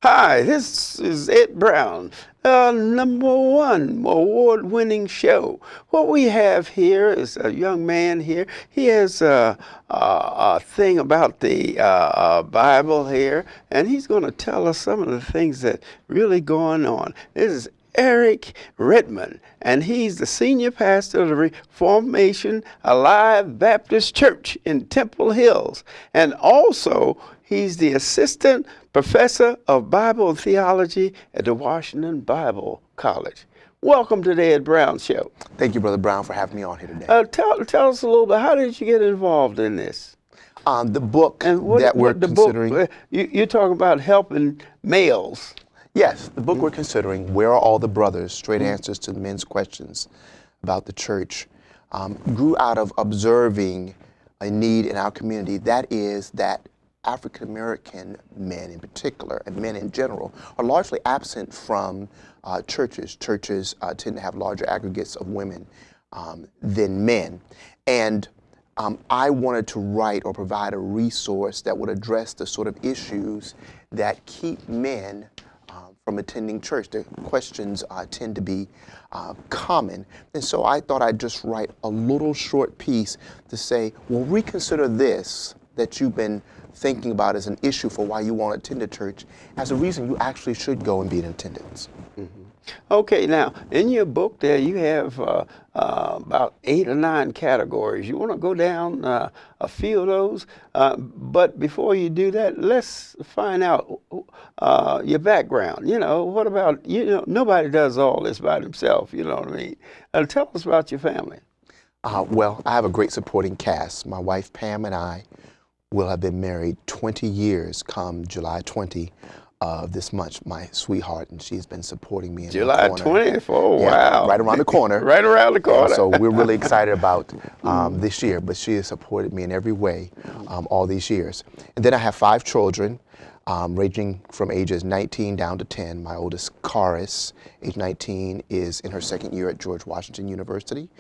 Hi, this is Ed Brown, #1 award-winning show. What we have here is a young man here. He has a thing about the Bible here, and he's going to tell us some of the things that really going on. This is Eric Redmond, and he's the senior pastor of the Reformation Alive Baptist Church in Temple Hills. And also, he's the assistant professor of Bible theology at the Washington Bible College. Welcome to the Ed Brown Show. Thank you, Brother Brown, for having me on here today. Tell us a little bit, how did you get involved in this? The book And what, that we're what the considering. book, you're talking about helping males. Yes, the book we're considering, Where Are All the Brothers? Straight Answers to Men's Questions About the Church, grew out of observing a need in our community. That is that African American men in particular, and men in general, are largely absent from churches. Churches tend to have larger aggregates of women than men. And I wanted to write or provide a resource that would address the sort of issues that keep men from attending church. The questions tend to be common. And so I thought I'd just write a little short piece to say, well, reconsider this that you've been thinking about as an issue for why you want to attend a church as a reason you actually should go and be in attendance. Okay, now in your book there you have about 8 or 9 categories. You want to go down a few of those, but before you do that, let's find out your background. You know, what about, nobody does all this by themselves, you know what I mean? Tell us about your family. Well, I have a great supporting cast. My wife Pam and I will have been married 20 years come July 20 of this month, my sweetheart, and she's been supporting me in July the corner. 20th, oh Yeah, wow. right around the corner. Right around the corner. And so we're really excited about this year, but she has supported me in every way all these years. And then I have 5 children, ranging from ages 19 down to 10. My oldest, Karis, age 19, is in her 2nd year at George Washington University.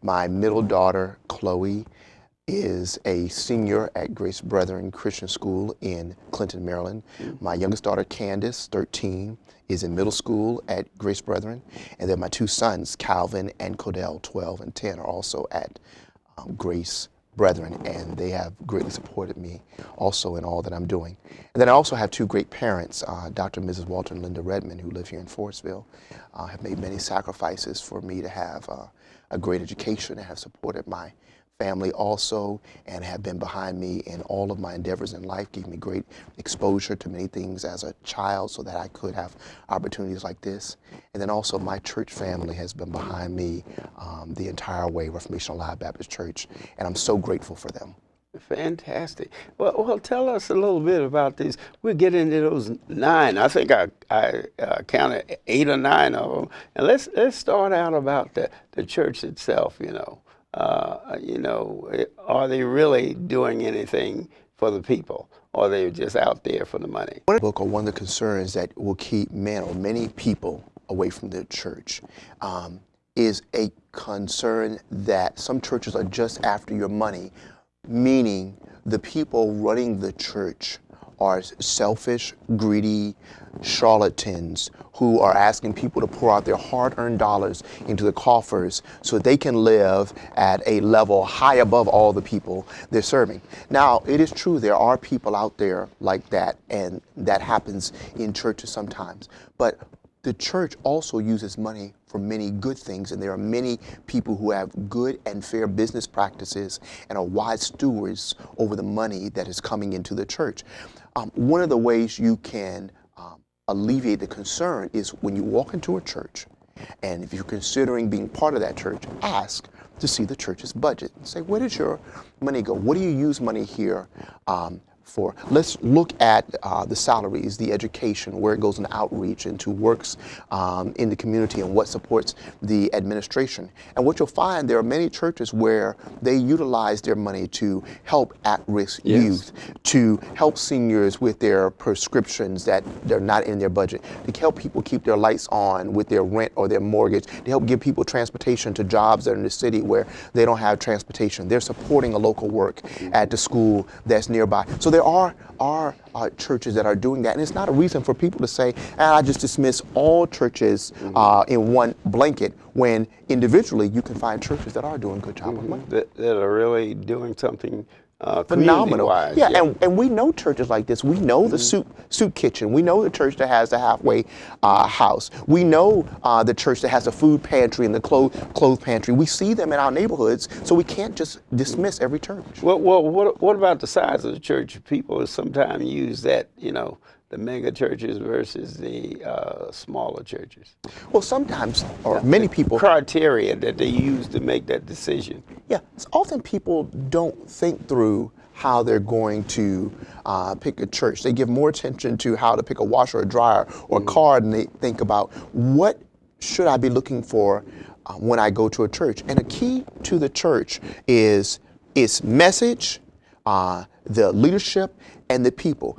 My middle daughter, Chloe, is a senior at Grace Brethren Christian School in Clinton, Maryland. My youngest daughter, Candace, 13, is in middle school at Grace Brethren. And then my 2 sons, Calvin and Codell, 12 and 10, are also at Grace Brethren, and they have greatly supported me also in all that I'm doing. And then I also have 2 great parents, Dr. and Mrs. Walter and Linda Redmond, who live here in Forestville, have made many sacrifices for me to have a great education and have supported my family also, and have been behind me in all of my endeavors in life, gave me great exposure to many things as a child so that I could have opportunities like this. And then also my church family has been behind me the entire way, Reformation Alive Baptist Church, and I'm so grateful for them. Fantastic. Well, tell us a little bit about these. We'll get into those 9. I think I counted 8 or 9 of them. And let's start out about the church itself. Are they really doing anything for the people, or are they just out there for the money? One book, or one of the concerns that will keep men or many people away from the church is a concern that some churches are just after your money, meaning the people running the church are selfish, greedy charlatans who are asking people to pour out their hard-earned dollars into the coffers so they can live at a level high above all the people they're serving. Now, it is true there are people out there like that, and that happens in churches sometimes, but the church also uses money for many good things, and there are many people who have good and fair business practices and are wise stewards over the money that is coming into the church. One of the ways you can alleviate the concern is when you walk into a church, and if you're considering being part of that church, ask to see the church's budget. Say, where does your money go? What do you use money here for? Let's look at the salaries, the education, where it goes in outreach, into works in the community, and what supports the administration. And what you'll find, there are many churches where they utilize their money to help at-risk youth, to help seniors with their prescriptions that they're not in their budget, to help people keep their lights on with their rent or their mortgage, to help give people transportation to jobs that are in the city where they don't have transportation. They're supporting a local work at the school that's nearby. So there are churches that are doing that, and it's not a reason for people to say, I just dismiss all churches in one blanket, when individually you can find churches that are doing a good job of money. That are really doing something Phenomenal. community-wise. Yeah, and we know churches like this. We know the soup kitchen. We know the church that has the halfway house. We know the church that has a food pantry and the clothes pantry. We see them in our neighborhoods, so we can't just dismiss every church. Well, what about the size of the church? People sometimes use that, the mega churches versus the smaller churches. Well, sometimes, or many people, Criteria that they use to make that decision. yeah, it's often people don't think through how they're going to pick a church. They give more attention to how to pick a washer or dryer or a car than they think about what should I be looking for when I go to a church. And a key to the church is its message, the leadership, and the people.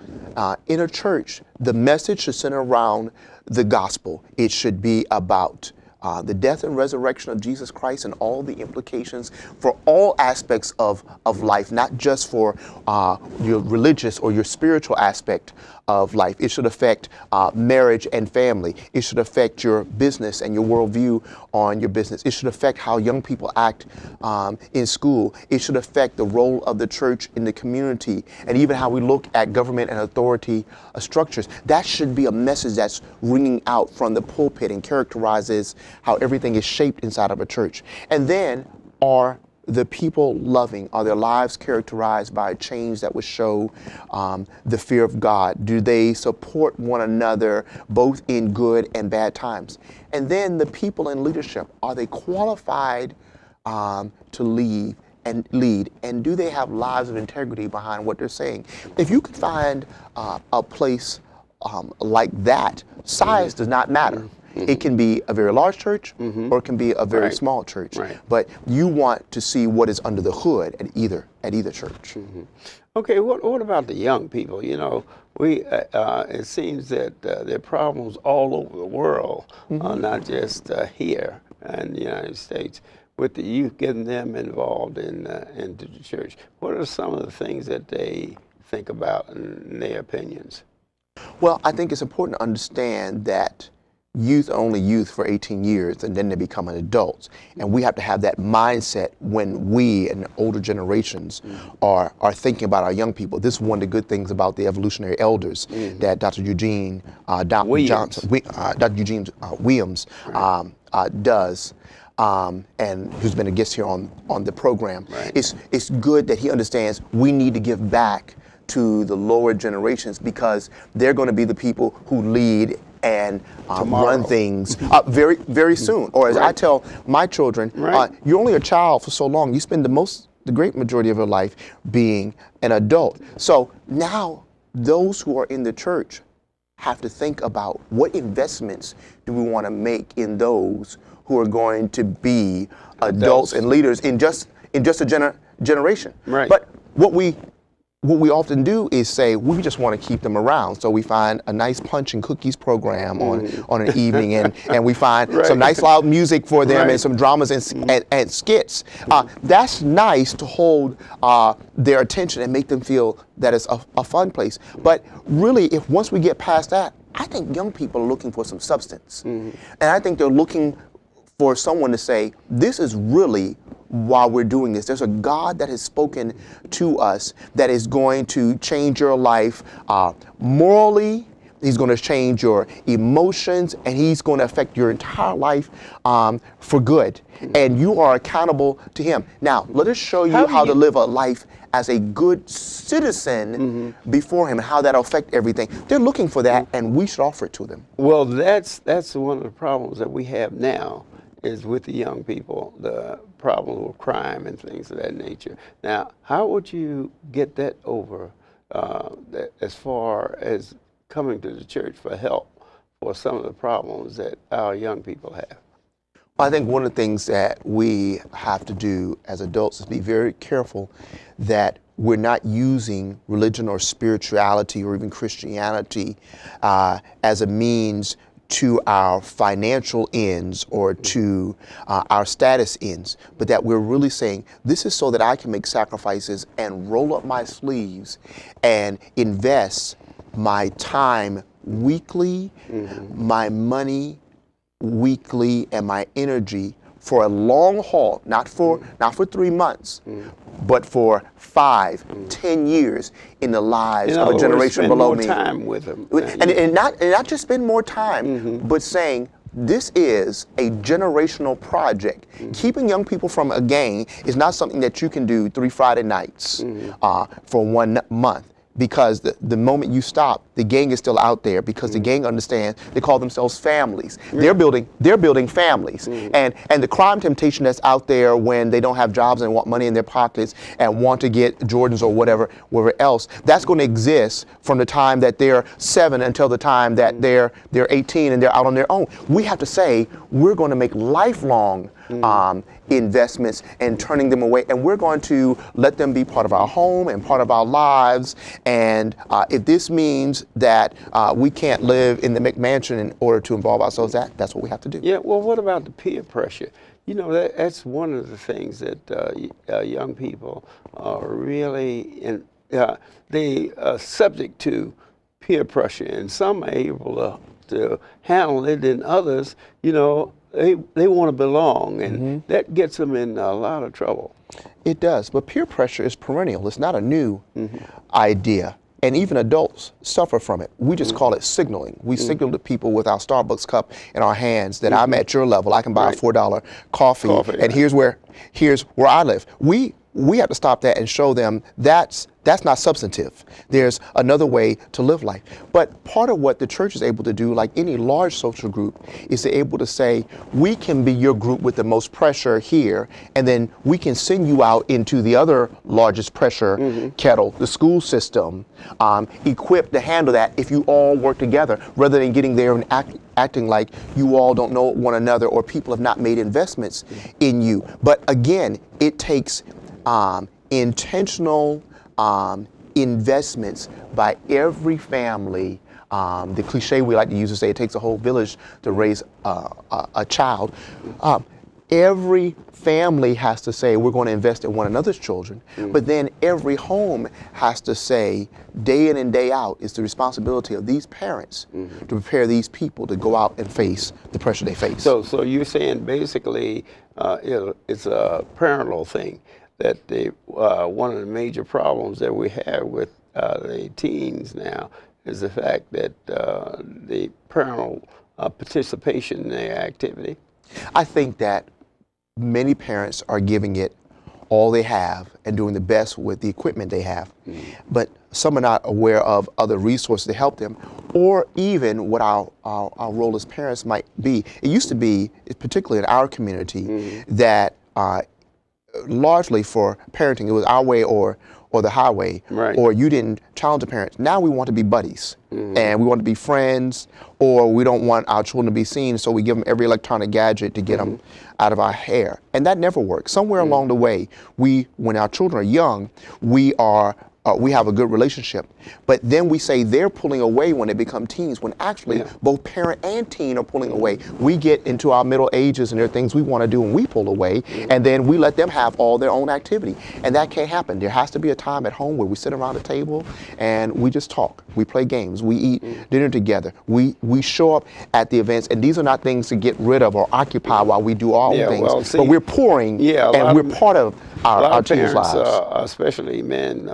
In a church, the message should center around the gospel. It should be about the death and resurrection of Jesus Christ and all the implications for all aspects of life, not just for your religious or your spiritual aspect of life. It should affect marriage and family. It should affect your business and your worldview on your business. It should affect how young people act in school. It should affect the role of the church in the community, and even how we look at government and authority structures. That should be a message that's ringing out from the pulpit and characterizes how everything is shaped inside of a church. And then, are the people loving? Are their lives characterized by a change that would show the fear of God? Do they support one another both in good and bad times? And then the people in leadership, are they qualified to lead? And do they have lives of integrity behind what they're saying? If you could find a place like that, size does not matter. It can be a very large church, or it can be a very small church. But you want to see what is under the hood at either church. Okay, what about the young people? It seems that there are problems all over the world, not just here in the United States, with the youth, getting them involved into the church. What are some of the things that they think about in their opinions? Well, I think it's important to understand that youth are only youth for 18 years, and then they become an adults. And we have to have that mindset when we and older generations are thinking about our young people. This is one of the good things about the evolutionary elders that Dr. Eugene Williams does. And who's been a guest here on the program. It's good that he understands we need to give back to the lower generations, because they're going to be the people who lead and run things very, very soon. Or as I tell my children, you're only a child for so long. You spend the great majority of your life being an adult. So now those who are in the church have to think about what investments do we want to make in those who are going to be adults and leaders in just a generation. But what we often do is say we just want to keep them around. So we find a nice punch and cookies program on an evening, and we find some nice loud music for them and some dramas and skits. That's nice to hold their attention and make them feel that it's a fun place. But really, if once we get past that, I think young people are looking for some substance. And I think they're looking for someone to say, this is really why we're doing this. There's a God that has spoken to us that is going to change your life morally. He's going to change your emotions, and he's going to affect your entire life for good. And you are accountable to him. Now, let us show you how to live a life as a good citizen before him, and how that'll affect everything. They're looking for that, and we should offer it to them. Well, that's one of the problems that we have now, is with the young people, the problem with crime and things of that nature. Now, how would you get that over as far as coming to the church for help for some of the problems that our young people have? I think one of the things that we have to do as adults is be very careful that we're not using religion or spirituality or even Christianity as a means to our financial ends or to our status ends, but that we're really saying, this is so that I can make sacrifices and roll up my sleeves and invest my time weekly, my money weekly, and my energy for a long haul, not for 3 months, but for 5, 10 years in the lives of a generation below me. Spend more time with them. And not just spend more time, but saying, this is a generational project. Keeping young people from a gang is not something that you can do 3 Friday nights for 1 month. Because the moment you stop, the gang is still out there, because the gang understands, they call themselves families. They're building families. And the crime temptation that's out there when they don't have jobs and want money in their pockets and want to get Jordans or whatever else, that's going to exist from the time that they're 7 until the time that they're 18 and they're out on their own. We have to say, we're going to make lifelong investments and turning them away, and we're going to let them be part of our home and part of our lives. And if this means that we can't live in the McMansion in order to involve ourselves, that's what we have to do. Yeah, well, what about the peer pressure? You know, that's one of the things that young people are really they are subject to peer pressure, and some are able to handle it, and others, you know, they want to belong, and that gets them in a lot of trouble. It does, but peer pressure is perennial. It's not a new idea, and even adults suffer from it. We just call it signaling. We signal to people with our Starbucks cup in our hands that I'm at your level. I can buy a $4 coffee, and here's where I live. We have to stop that and show them that's not substantive. There's another way to live life. But part of what the church is able to do, like any large social group, is to able to say, we can be your group with the most pressure here, and then we can send you out into the other largest pressure kettle, the school system, equipped to handle that if you all work together, rather than getting there and acting like you all don't know one another or people have not made investments in you. But again, it takes intentional investments by every family. The cliche we like to use to say it takes a whole village to raise a child. Every family has to say, we're going to invest in one another's children, but then every home has to say, day in and day out, it's the responsibility of these parents to prepare these people to go out and face the pressure they face. So you're saying basically it's a parental thing, that one of the major problems that we have with the teens now is the fact that the parental participation in their activity. I think that many parents are giving it all they have and doing the best with the equipment they have, but some are not aware of other resources to help them, or even what our role as parents might be. It used to be, particularly in our community, that largely for parenting, it was our way or the highway, or you didn't challenge the parents. Now we want to be buddies, and we want to be friends, or we don't want our children to be seen, so we give them every electronic gadget to get them out of our hair. And that never works. Somewhere along the way, when our children are young, we have a good relationship, but then we say they're pulling away when they become teens, when actually both parent and teen are pulling away. We get into our middle ages and there are things we want to do and we pull away, and then we let them have all their own activity. And that can't happen. There has to be a time at home where we sit around a table and we just talk. We play games. We eat dinner together. We show up at the events, and these are not things to get rid of or occupy while we do our own things, well, see, but we're pouring and we're part of our children's lives. Especially men,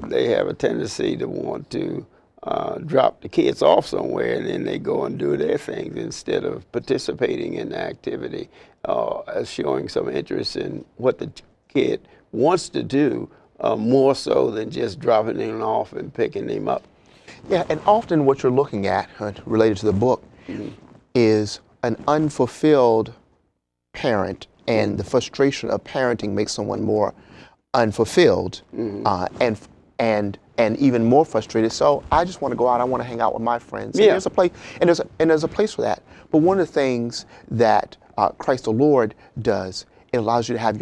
they have a tendency to want to drop the kids off somewhere, and then they go and do their things instead of participating in the activity, showing some interest in what the kid wants to do, more so than just dropping them off and picking them up. Yeah, and often what you're looking at, related to the book, is an unfulfilled parent, and the frustration of parenting makes someone more unfulfilled, and even more frustrated. So I just want to go out. I want to hang out with my friends. And there's a place, and there's a place for that. But one of the things that Christ the Lord does, it allows you to have your